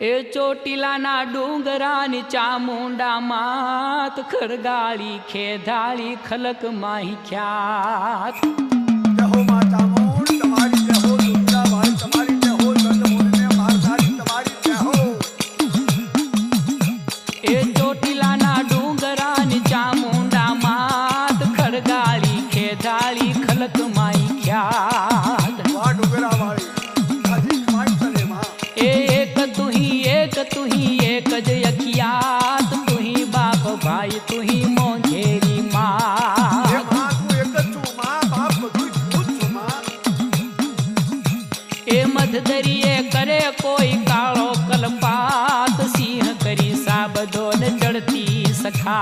એ ચોટીલાના ડુંગરાની ચામુંડા માત ખરગાળી ખેધાળી ખલક માહી ખ્યાત જહો માં ચામુંડ તમારી જહો દુર્ગા ભાઈ તમારી જહો ચંદ્રમુનિને મારધારી તમારી જહો એ ચોટીલાના ડુંગરાની ચામુંડા માત ખરગાળી ખેધાળી ખલક માહી ખ્યાત વાહ ડુંગરા વાળી હાજી ખમાઈ તને માં एक तू ही एक ज अखियात तू ही बाप भाई तू ही मोंझेरी माँ એ માં તું એક જ છું માં બાપ બધું તું જ છું માં ए मधदरिये करे कोई काळो कलपात सिंह करी साबदो ने चढ़ती सखा